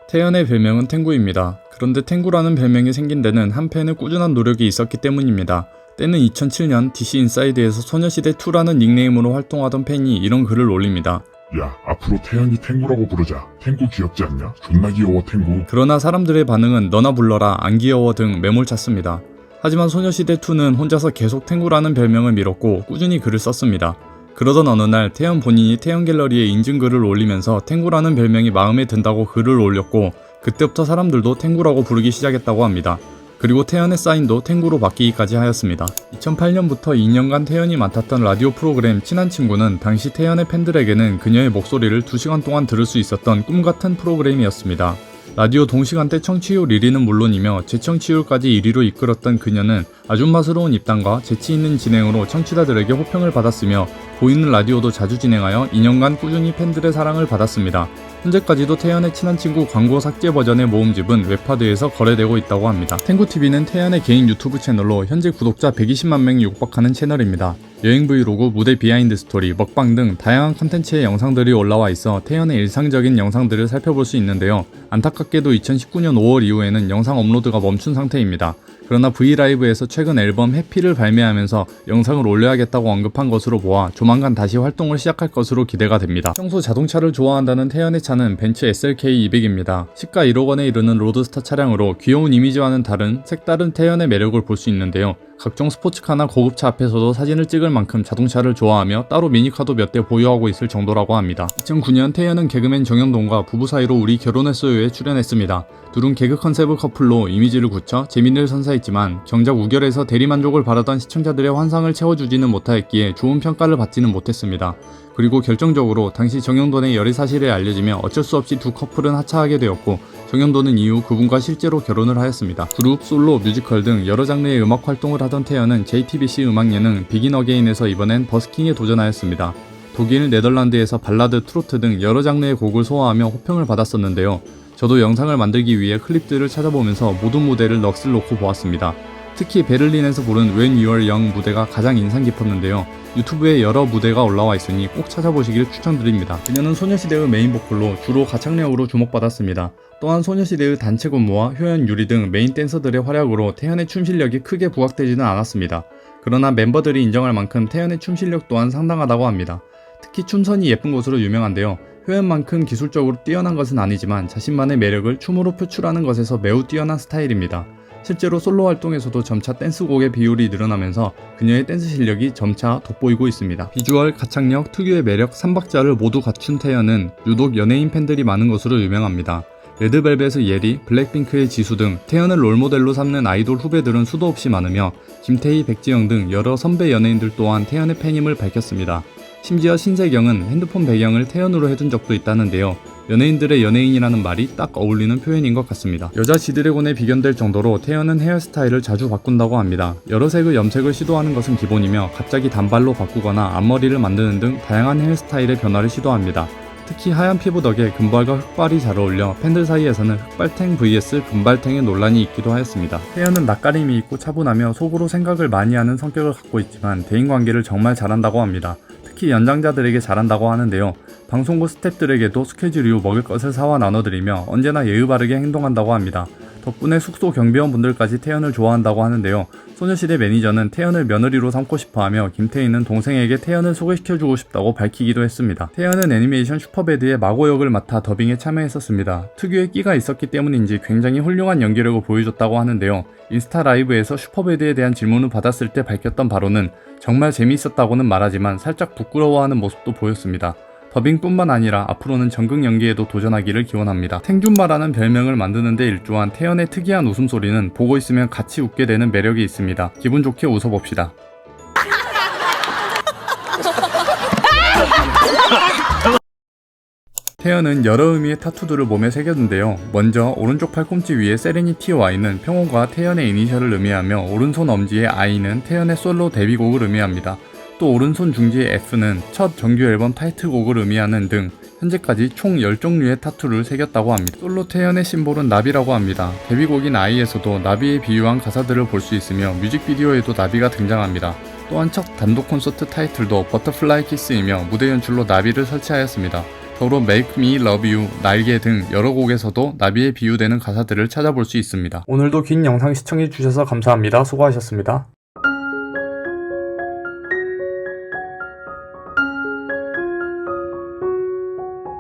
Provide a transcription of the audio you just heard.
태연의 별명은 탱구입니다. 그런데 탱구라는 별명이 생긴 데는 한 팬의 꾸준한 노력이 있었기 때문입니다. 때는 2007년 DC 인사이드에서 소녀시대2라는 닉네임으로 활동하던 팬이 이런 글을 올립니다. 야, 앞으로 태연이 탱구라고 부르자. 탱구 귀엽지 않냐? 존나 귀여워 탱구. 그러나 사람들의 반응은 너나 불러라, 안 귀여워 등 매몰찼습니다. 하지만 소녀시대2는 혼자서 계속 탱구라는 별명을 밀었고 꾸준히 글을 썼습니다. 그러던 어느 날 태연 본인이 태연 갤러리에 인증글을 올리면서 탱구라는 별명이 마음에 든다고 글을 올렸고 그때부터 사람들도 탱구라고 부르기 시작했다고 합니다. 그리고 태연의 사인도 탱구로 바뀌기까지 하였습니다. 2008년부터 2년간 태연이 맡았던 라디오 프로그램 친한 친구는 당시 태연의 팬들에게는 그녀의 목소리를 2시간 동안 들을 수 있었던 꿈같은 프로그램이었습니다. 라디오 동시간대 청취율 1위는 물론이며 재청취율까지 1위로 이끌었던 그녀는 아줌마스러운 입담과 재치있는 진행으로 청취자들에게 호평을 받았으며 보이는 라디오도 자주 진행하여 2년간 꾸준히 팬들의 사랑을 받았습니다. 현재까지도 태연의 친한 친구 광고 삭제 버전의 모음집은 웹하드에서 거래되고 있다고 합니다. 탱구TV는 태연의 개인 유튜브 채널로 현재 구독자 120만 명이 육박하는 채널입니다. 여행 브이로그, 무대 비하인드 스토리, 먹방 등 다양한 컨텐츠의 영상들이 올라와 있어 태연의 일상적인 영상들을 살펴볼 수 있는데요. 안타깝게도 2019년 5월 이후에는 영상 업로드가 멈춘 상태입니다. 그러나 브이라이브에서 최근 앨범 해피를 발매하면서 영상을 올려야겠다고 언급한 것으로 보아 조만간 다시 활동을 시작할 것으로 기대가 됩니다. 평소 자동차를 좋아한다는 태연의 차는 벤츠 SLK200입니다. 시가 1억 원에 이르는 로드스타 차량으로 귀여운 이미지와는 다른 색다른 태연의 매력을 볼 수 있는데요. 각종 스포츠카나 고급차 앞에서도 사진을 찍을 만큼 자동차를 좋아하며 따로 미니카도 몇 대 보유하고 있을 정도라고 합니다. 2009년 태연은 개그맨 정영돈과 부부 사이로 우리 결혼했어요에 출연했습니다. 둘은 개그 컨셉의 커플로 이미지를 굳혀 재미를 선사했지만 정작 우결에서 대리만족을 바라던 시청자들의 환상을 채워주지는 못하였기에 좋은 평가를 받지는 못했습니다. 그리고 결정적으로 당시 정영돈의 열애 사실이 알려지며 어쩔 수 없이 두 커플은 하차하게 되었고 정영돈은 이후 그분과 실제로 결혼을 하였습니다. 그룹, 솔로, 뮤지컬 등 여러 장르의 음악 활동을 하던 태연은 JTBC 음악 예능 비긴 어게인에서 이번엔 버스킹에 도전하였습니다. 독일, 네덜란드에서 발라드, 트로트 등 여러 장르의 곡을 소화하며 호평을 받았었는데요. 저도 영상을 만들기 위해 클립들을 찾아보면서 모든 무대를 넋을 놓고 보았습니다. 특히 베를린에서 부른 When You Are Young 무대가 가장 인상 깊었는데요. 유튜브에 여러 무대가 올라와 있으니 꼭 찾아보시길 추천드립니다. 그녀는 소녀시대의 메인 보컬로 주로 가창력으로 주목받았습니다. 또한 소녀시대의 단체 군무와 효연, 유리 등 메인 댄서들의 활약으로 태연의 춤 실력이 크게 부각되지는 않았습니다. 그러나 멤버들이 인정할 만큼 태연의 춤 실력 또한 상당하다고 합니다. 특히 춤선이 예쁜 것으로 유명한데요. 효연만큼 기술적으로 뛰어난 것은 아니지만 자신만의 매력을 춤으로 표출하는 것에서 매우 뛰어난 스타일입니다. 실제로 솔로 활동에서도 점차 댄스곡의 비율이 늘어나면서 그녀의 댄스 실력이 점차 돋보이고 있습니다. 비주얼, 가창력, 특유의 매력, 3박자를 모두 갖춘 태연은 유독 연예인 팬들이 많은 것으로 유명합니다. 레드벨벳의 예리, 블랙핑크의 지수 등 태연을 롤모델로 삼는 아이돌 후배들은 수도 없이 많으며 김태희, 백지영 등 여러 선배 연예인들 또한 태연의 팬임을 밝혔습니다. 심지어 신세경은 핸드폰 배경을 태연으로 해둔 적도 있다는데요. 연예인들의 연예인이라는 말이 딱 어울리는 표현인 것 같습니다. 여자 지드래곤에 비견될 정도로 태연은 헤어스타일을 자주 바꾼다고 합니다. 여러 색의 염색을 시도하는 것은 기본이며 갑자기 단발로 바꾸거나 앞머리를 만드는 등 다양한 헤어스타일의 변화를 시도합니다. 특히 하얀 피부 덕에 금발과 흑발이 잘 어울려 팬들 사이에서는 흑발탱 vs 금발탱의 논란이 있기도 하였습니다. 태연은 낯가림이 있고 차분하며 속으로 생각을 많이 하는 성격을 갖고 있지만 대인관계를 정말 잘한다고 합니다. 특히 연장자들에게 잘한다고 하는데요. 방송국 스태프들에게도 스케줄 이후 먹을 것을 사와 나눠드리며 언제나 예의 바르게 행동한다고 합니다. 덕분에 숙소 경비원분들까지 태연을 좋아한다고 하는데요. 소녀시대 매니저는 태연을 며느리로 삼고 싶어하며 김태희는 동생에게 태연을 소개시켜주고 싶다고 밝히기도 했습니다. 태연은 애니메이션 슈퍼배드의 마고 역을 맡아 더빙에 참여했었습니다. 특유의 끼가 있었기 때문인지 굉장히 훌륭한 연기력을 보여줬다고 하는데요. 인스타 라이브에서 슈퍼배드에 대한 질문을 받았을 때 밝혔던 바로는 정말 재미있었다고는 말하지만 살짝 부끄러워하는 모습도 보였습니다. 더빙뿐만 아니라 앞으로는 전극 연기에도 도전하기를 기원합니다. 탱준마라는 별명을 만드는 데 일조한 태연의 특이한 웃음소리는 보고 있으면 같이 웃게 되는 매력이 있습니다. 기분 좋게 웃어봅시다. 태연은 여러 의미의 타투들을 몸에 새겼는데요. 먼저 오른쪽 팔꿈치 위에 세레니티 Y는 평온과 태연의 이니셜을 의미하며 오른손 엄지의 I는 태연의 솔로 데뷔곡을 의미합니다. 또 오른손 중지의 F는 첫 정규 앨범 타이틀곡을 의미하는 등 현재까지 총 10종류의 타투를 새겼다고 합니다. 솔로 태연의 심볼은 나비라고 합니다. 데뷔곡인 아이에서도 나비에 비유한 가사들을 볼 수 있으며 뮤직비디오에도 나비가 등장합니다. 또한 첫 단독 콘서트 타이틀도 버터플라이 키스이며 무대 연출로 나비를 설치하였습니다. 더불어 Make Me Love You, 날개 등 여러 곡에서도 나비에 비유되는 가사들을 찾아볼 수 있습니다. 오늘도 긴 영상 시청해주셔서 감사합니다. 수고하셨습니다.